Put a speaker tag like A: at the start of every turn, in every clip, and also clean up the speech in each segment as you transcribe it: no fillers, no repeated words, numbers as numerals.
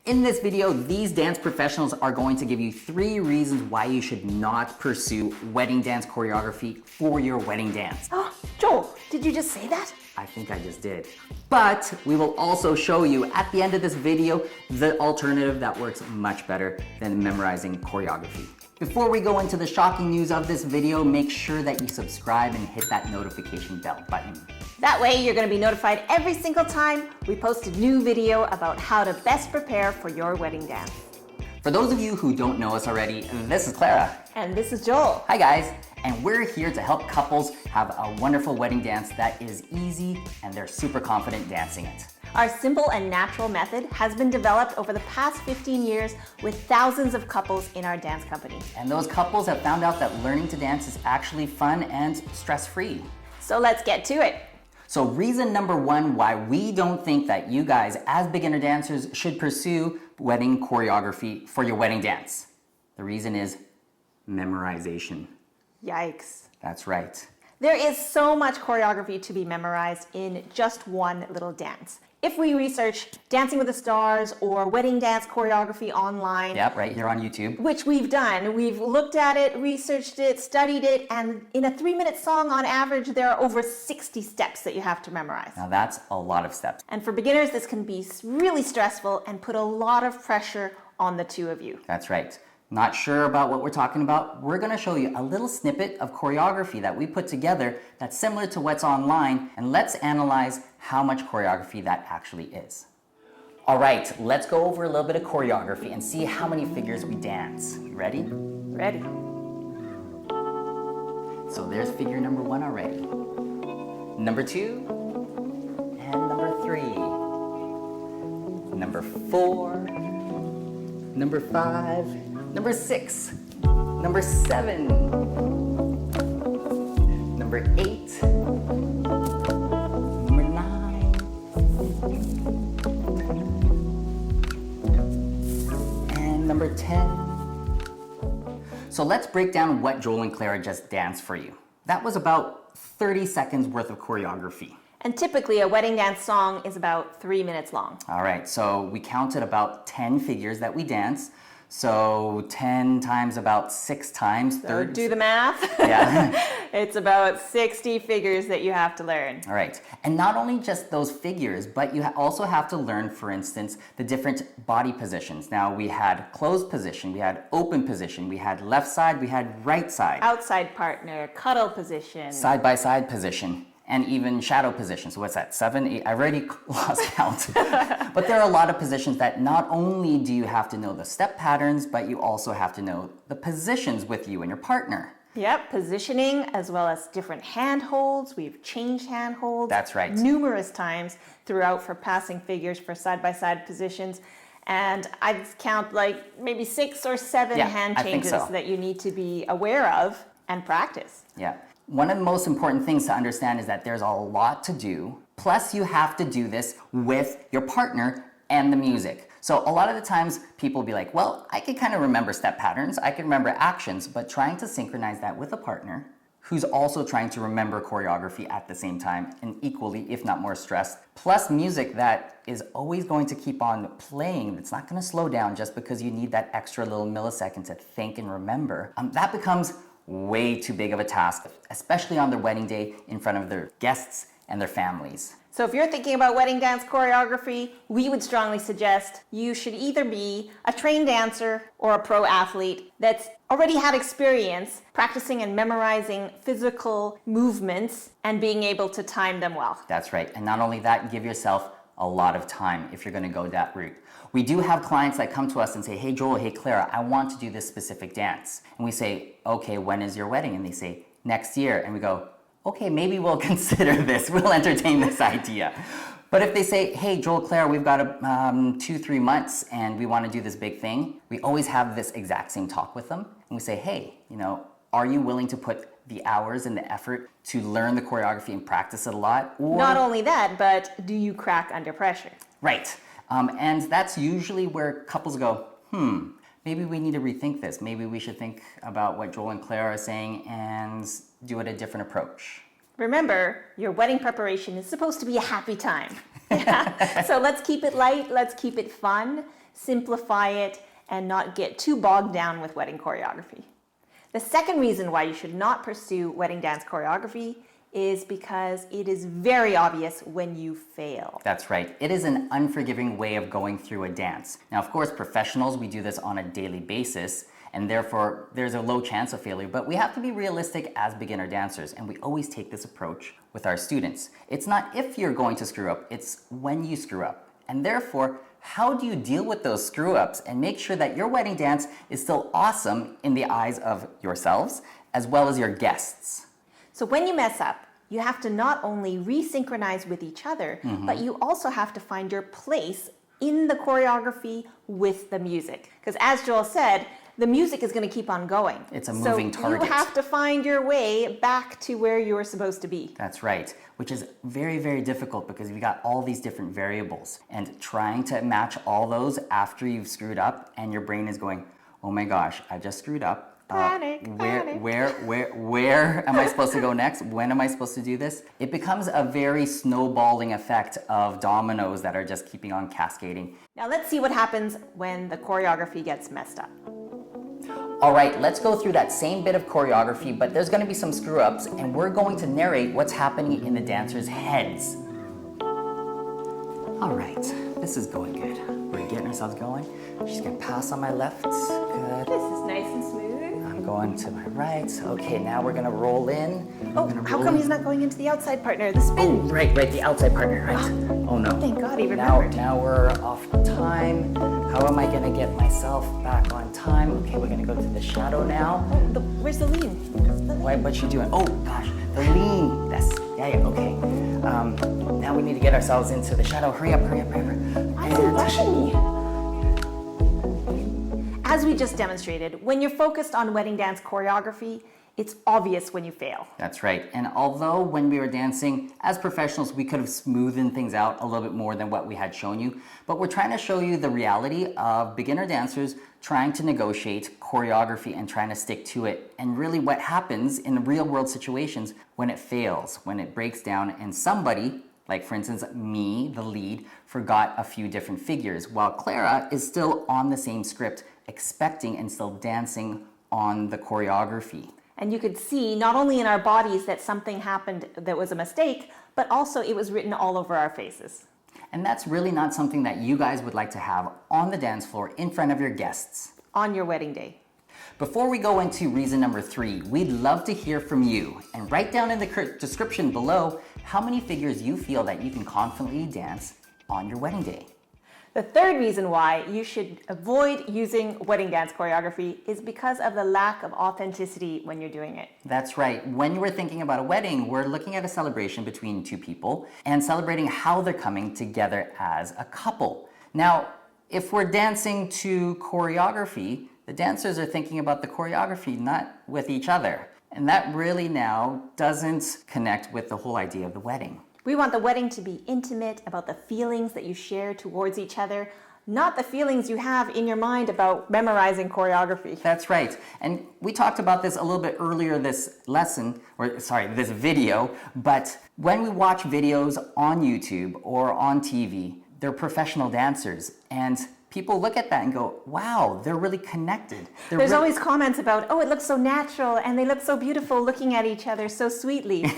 A: In this video, these dance professionals are going to give you 3 reasons why you should not pursue wedding dance choreography for your wedding dance.
B: Oh, Joel, did you just say that?
A: I think I just did. But we will also show you at the end of this video the alternative that works much better than memorizing choreography. Before we go into the shocking news of this video, make sure that you subscribe and hit that notification bell button.
B: That way you're going to be notified every single time we post a new video about how to best prepare for your wedding dance.
A: For those of you who don't know us already, this is Clara.
B: And this is Joel.
A: Hi guys, and we're here to help couples have a wonderful wedding dance that is easy and they're super confident dancing it.
B: Our simple and natural method has been developed over the past 15 years with thousands of couples in our dance company.
A: And those couples have found out that learning to dance is actually fun and stress-free.
B: So let's get to it.
A: So reason number 1 why we don't think that you guys as beginner dancers should pursue wedding choreography for your wedding dance. The reason is memorization.
B: Yikes.
A: That's right.
B: There is so much choreography to be memorized in just one little dance. If we research Dancing with the Stars or wedding dance choreography online,
A: Yep, right here on YouTube.
B: which we've done, we've looked at it, researched it, studied it, and in a 3-minute song on average, there are over 60 steps that you have to memorize.
A: Now that's a lot of steps.
B: And for beginners, this can be really stressful and put a lot of pressure on the two of you.
A: That's right. Not sure about what we're talking about? We're going to show you a little snippet of choreography that we put together that's similar to what's online, and let's analyze how much choreography that actually is. All right, let's go over a little bit of choreography and see how many figures we dance. You ready?
B: Ready?
A: So there's figure number 1 already. Number 2 and number 3. Number 4. Number 5. Number 6, number 7, number 8, number 9, and number 10. So let's break down what Joel and Clara just danced for you. That was about 30 seconds worth of choreography.
B: And typically a wedding dance song is about 3 minutes long.
A: All right, so we counted about 10 figures that we danced. So 10 times about 6 times.
B: So do the math.
A: Yeah.
B: It's about 60 figures that you have to learn.
A: All right. And not only just those figures, but you also have to learn, for instance, the different body positions. Now we had closed position, we had open position, we had left side, we had right side.
B: Outside partner, cuddle position.
A: Side by side position. And even shadow position. So what's that, 7, 8? I've already lost count. But there are a lot of positions that not only do you have to know the step patterns, but you also have to know the positions with you and your partner.
B: Yep, positioning as well as different hand holds. We've changed hand holds.
A: That's right.
B: Numerous times throughout for passing figures for side-by-side positions. And I'd count like maybe 6 or 7 hand changes that you need to be aware of and practice.
A: Yeah. One of the most important things to understand is that there's a lot to do. Plus, you have to do this with your partner and the music. So a lot of the times people will be like, well, I can kind of remember step patterns, I can remember actions, but trying to synchronize that with a partner who's also trying to remember choreography at the same time and equally, if not more stressed, plus music that is always going to keep on playing. It's not going to slow down just because you need that extra little millisecond to think and remember. That becomes way too big of a task, especially on their wedding day in front of their guests and their families.
B: So if you're thinking about wedding dance choreography, we would strongly suggest you should either be a trained dancer or a pro athlete that's already had experience practicing and memorizing physical movements and being able to time them well.
A: That's right. And not only that, give yourself a lot of time if you're going to go that route. We do have clients that come to us and say, hey Joel, hey Clara, I want to do this specific dance. And we say, okay, when is your wedding? And they say, next year. And we go, okay, maybe we'll consider this. We'll entertain this idea. But if they say, hey Joel, Clara, we've got 2-3 months and we want to do this big thing, we always have this exact same talk with them. And we say, hey, are you willing to put the hours and the effort to learn the choreography and practice it a lot? Or
B: not only that, but do you crack under pressure?
A: Right. And that's usually where couples go, maybe we need to rethink this. Maybe we should think about what Joel and Clara are saying and do it a different approach.
B: Remember, your wedding preparation is supposed to be a happy time. So let's keep it light, let's keep it fun. simplify it, and not get too bogged down with wedding choreography. The second reason why you should not pursue wedding dance choreography is because it is very obvious when you fail.
A: That's right. It is an unforgiving way of going through a dance. Now, of course, professionals, we do this on a daily basis, and therefore there's a low chance of failure, but we have to be realistic as beginner dancers, and we always take this approach with our students. It's not if you're going to screw up, it's when you screw up. And therefore, how do you deal with those screw-ups and make sure that your wedding dance is still awesome in the eyes of yourselves as well as your guests?
B: So when you mess up, you have to not only resynchronize with each other, but you also have to find your place in the choreography with the music. Because as Joel said, the music is going to keep on going.
A: It's a moving target.
B: So you have to find your way back to where you were supposed to be.
A: That's right, which is very, very difficult because we got all these different variables and trying to match all those after you've screwed up and your brain is going, oh my gosh, I just screwed up.
B: Panic.
A: Where am I supposed to go next? When am I supposed to do this? It becomes a very snowballing effect of dominoes that are just keeping on cascading.
B: Now let's see what happens when the choreography gets messed up.
A: All right, let's go through that same bit of choreography, but there's going to be some screw-ups, and we're going to narrate what's happening in the dancers' heads. All right, this is going good. We're getting ourselves going. She's going to pass on my left. Good.
B: This is nice and smooth.
A: I'm going to my right. Okay, now we're going to roll in.
B: Oh, how come he's not going into the outside partner, the spin?
A: Oh, right, the outside partner, right. Oh no.
B: Thank God he remembered.
A: Now we're off time. How am I going to get myself back on time? Okay, we're going to go to the shadow now.
B: Where's the lean?
A: What's she doing? Oh gosh, the lean. Yes. Yeah, okay. Now we need to get ourselves into the shadow. Hurry up.
B: Why is he rushing me? As we just demonstrated, when you're focused on wedding dance choreography, it's obvious when you fail.
A: That's right. And although when we were dancing as professionals, we could have smoothened things out a little bit more than what we had shown you, but we're trying to show you the reality of beginner dancers trying to negotiate choreography and trying to stick to it, and really what happens in real world situations when it fails, when it breaks down and somebody, like for instance me, the lead, forgot a few different figures, while Clara is still on the same script, expecting and still dancing on the choreography.
B: And you could see not only in our bodies that something happened that was a mistake, but also it was written all over our faces.
A: And that's really not something that you guys would like to have on the dance floor in front of your guests.
B: On your wedding day.
A: Before we go into reason number 3, we'd love to hear from you. And write down in the description below how many figures you feel that you can confidently dance on your wedding day.
B: The third reason why you should avoid using wedding dance choreography is because of the lack of authenticity when you're doing it.
A: That's right. When we're thinking about a wedding, we're looking at a celebration between two people and celebrating how they're coming together as a couple. Now, if we're dancing to choreography, the dancers are thinking about the choreography, not with each other. And that really now doesn't connect with the whole idea of the wedding.
B: We want the wedding to be intimate, about the feelings that you share towards each other, not the feelings you have in your mind about memorizing choreography.
A: That's right. And we talked about this a little bit earlier this this video, but when we watch videos on YouTube or on TV, they're professional dancers, and people look at that and go, wow, they're really connected.
B: There's always comments about, oh, it looks so natural, and they look so beautiful looking at each other so sweetly.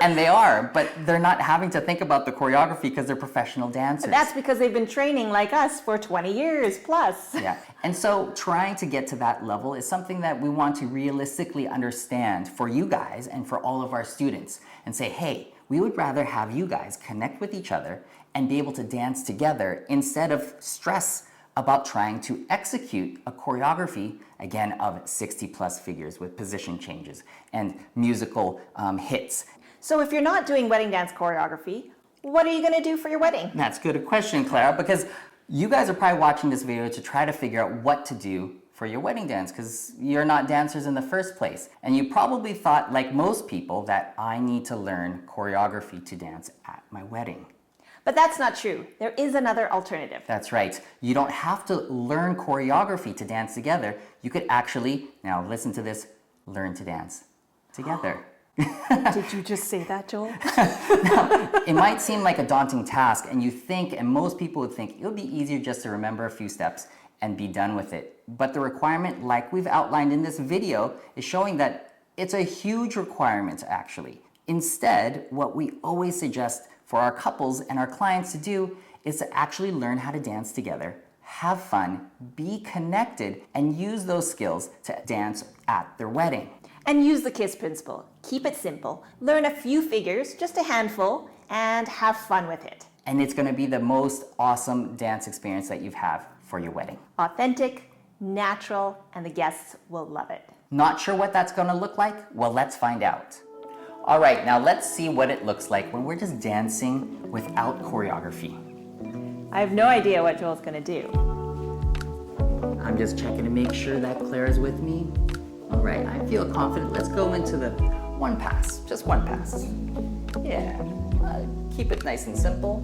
A: And they are, but they're not having to think about the choreography because they're professional dancers.
B: But that's because they've been training like us for 20 years plus.
A: Yeah, and so trying to get to that level is something that we want to realistically understand for you guys and for all of our students and say, hey, we would rather have you guys connect with each other and be able to dance together instead of stress about trying to execute a choreography, again, of 60 plus figures with position changes and musical hits.
B: So if you're not doing wedding dance choreography, what are you going to do for your wedding?
A: That's a good question, Clara, because you guys are probably watching this video to try to figure out what to do for your wedding dance because you're not dancers in the first place. And you probably thought, like most people, that I need to learn choreography to dance at my wedding.
B: But that's not true. There is another alternative.
A: That's right. You don't have to learn choreography to dance together. You could actually, now listen to this, learn to dance together.
B: Did you just say that, Joel?
A: It might seem like a daunting task, and you think, and most people would think, it would be easier just to remember a few steps and be done with it. But the requirement, like we've outlined in this video, is showing that it's a huge requirement, actually. Instead, what we always suggest for our couples and our clients to do is to actually learn how to dance together, have fun, be connected, and use those skills to dance at their wedding.
B: And use the KISS principle. Keep it simple. Learn a few figures, just a handful, and have fun with it.
A: And it's going to be the most awesome dance experience that you've had for your wedding.
B: Authentic, natural, and the guests will love it.
A: Not sure what that's going to look like? Well, let's find out. All right, now let's see what it looks like when we're just dancing without choreography.
B: I have no idea what Joel's going to do.
A: I'm just checking to make sure that Claire is with me. All right, I feel confident. Let's go into the one pass, just one pass. Yeah, keep it nice and simple.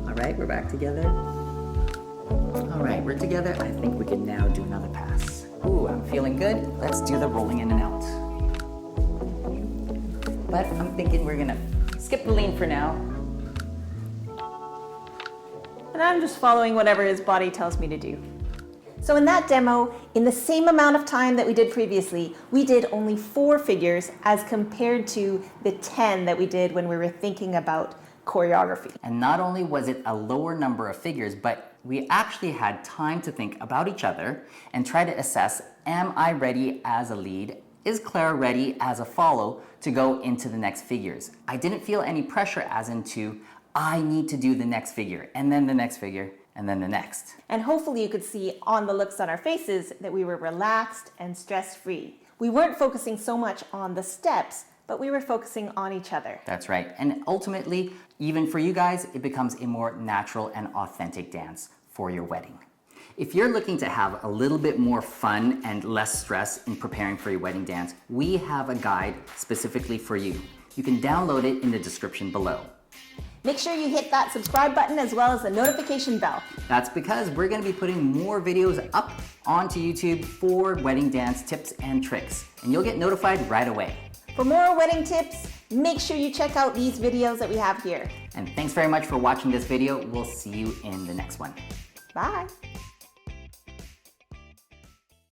A: All right, we're back together. All right, we're together. I think we can now do another pass. Ooh, I'm feeling good. Let's do the rolling in and out. But I'm thinking we're gonna skip the lean for now.
B: And I'm just following whatever his body tells me to do. So in that demo, in the same amount of time that we did previously, we did only 4 figures as compared to the 10 that we did when we were thinking about choreography.
A: And not only was it a lower number of figures, but we actually had time to think about each other and try to assess, am I ready as a lead? Is Claire ready as a follow to go into the next figures? I didn't feel any pressure as into, I need to do the next figure, and then the next figure, and then the next.
B: And hopefully you could see on the looks on our faces that we were relaxed and stress-free. We weren't focusing so much on the steps, but we were focusing on each other.
A: That's right. And ultimately, even for you guys, it becomes a more natural and authentic dance for your wedding. If you're looking to have a little bit more fun and less stress in preparing for your wedding dance, we have a guide specifically for you. You can download it in the description below.
B: Make sure you hit that subscribe button as well as the notification bell.
A: That's because we're going to be putting more videos up onto YouTube for wedding dance tips and tricks, and you'll get notified right away.
B: For more wedding tips, make sure you check out these videos that we have here.
A: And thanks very much for watching this video. We'll see you in the next one.
B: Bye.